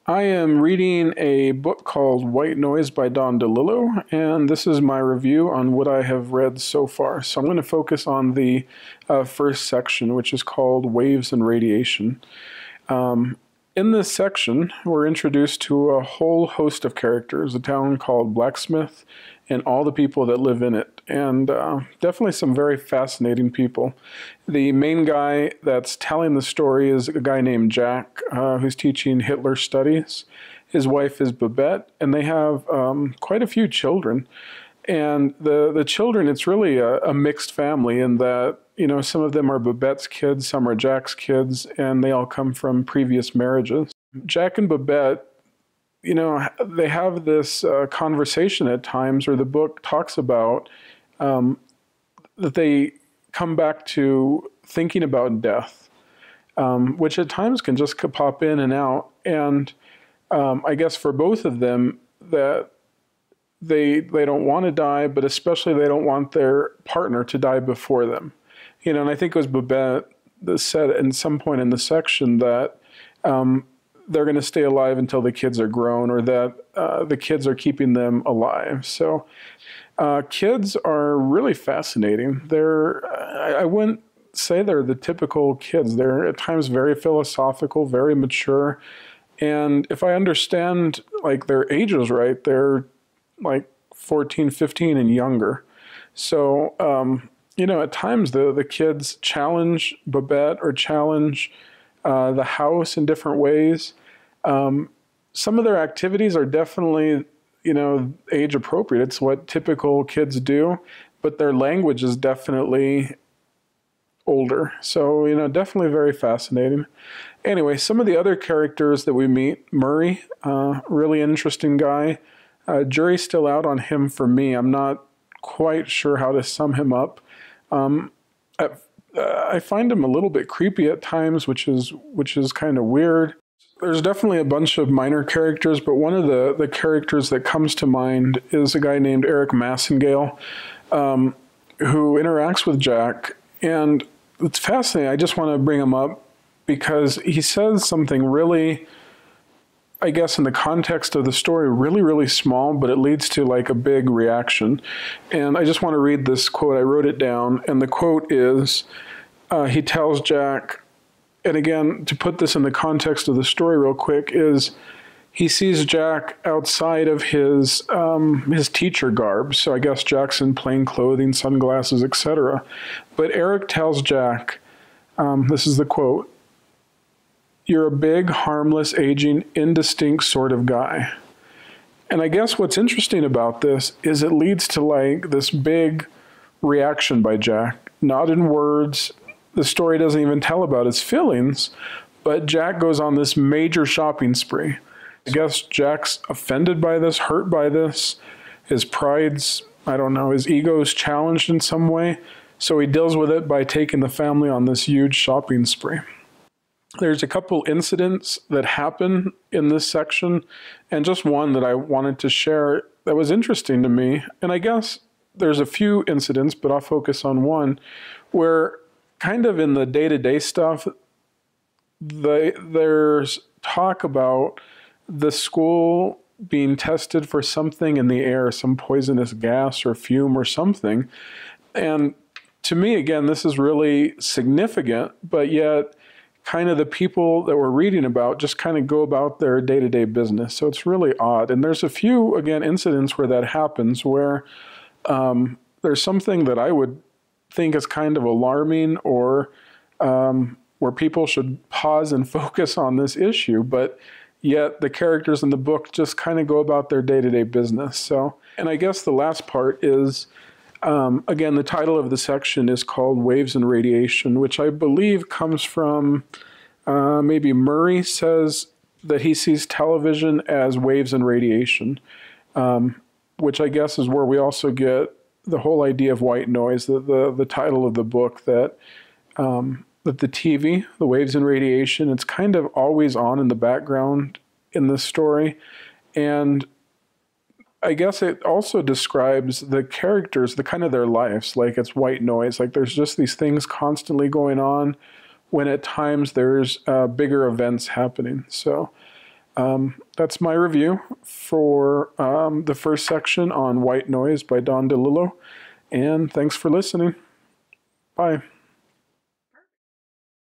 I am reading a book called White Noise by DeLillo, and this is my review on what I have read so far. So I'm going to focus on the first section, which is called Waves and Radiation. In this section, we're introduced to a whole host of characters, a town called Blacksmith, and all the people that live in it, and definitely some very fascinating people. The main guy that's telling the story is a guy named Jack, who's teaching Hitler studies. His wife is Babette, and they have quite a few children. And the children, it's really a mixed family in that, you know, some of them are Babette's kids, some are Jack's kids, and they all come from previous marriages. Jack and Babette, you know, they have this conversation at times where the book talks about that they come back to thinking about death, which at times can just pop in and out. And I guess for both of them, that they don't want to die, but especially they don't want their partner to die before them. You know, and I think it was Babette that said at some point in the section that they're going to stay alive until the kids are grown, or that the kids are keeping them alive. So kids are really fascinating. I wouldn't say they're the typical kids. They're at times very philosophical, very mature. And if I understand like their ages right, they're like 14, 15 and younger. So, you know, at times the kids challenge Babette or challenge the house in different ways. Some of their activities are definitely, you know, age appropriate. It's what typical kids do, but their language is definitely older. So, you know, definitely very fascinating. Anyway, some of the other characters that we meet, Murray, really interesting guy. Jury's still out on him for me. I'm not quite sure how to sum him up. I find him a little bit creepy at times, which is kind of weird. There's definitely a bunch of minor characters, but one of the characters that comes to mind is a guy named Eric Massengale, who interacts with Jack. And it's fascinating. I just want to bring him up because he says something really, I guess in the context of the story, really, really small, but it leads to like a big reaction. And I just want to read this quote. I wrote it down, and the quote is, he tells Jack, and again, to put this in the context of the story real quick, is he sees Jack outside of his teacher garb. So I guess Jack's in plain clothing, sunglasses, etc. But Eric tells Jack, this is the quote, "You're a big, harmless, aging, indistinct sort of guy." And I guess what's interesting about this is it leads to like this big reaction by Jack, not in words. The story doesn't even tell about his feelings, but Jack goes on this major shopping spree. I guess Jack's offended by this, hurt by this. His pride's, I don't know, his ego's challenged in some way. So he deals with it by taking the family on this huge shopping spree. There's a couple incidents that happen in this section, and just one that I wanted to share that was interesting to me. And I guess there's a few incidents, but I'll focus on one, where kind of in the day-to-day stuff, there's talk about the school being tested for something in the air, some poisonous gas or fume or something. And to me, again, this is really significant, but yet kind of the people that we're reading about just kind of go about their day-to-day business. So it's really odd. And there's a few, again, incidents where that happens, where there's something that I would think is kind of alarming, or where people should pause and focus on this issue, but yet the characters in the book just kind of go about their day-to-day business. So, and I guess the last part is, again, the title of the section is called Waves and Radiation, which I believe comes from maybe Murray says that he sees television as waves and radiation, which I guess is where we also get the whole idea of white noise, the title of the book, that that the TV, the waves and radiation, it's kind of always on in the background in the story. And I guess it also describes the characters, the kind of their lives, like it's white noise. Like there's just these things constantly going on when at times there's bigger events happening. So That's my review for the first section on White Noise by Don DeLillo, and thanks for listening. Bye.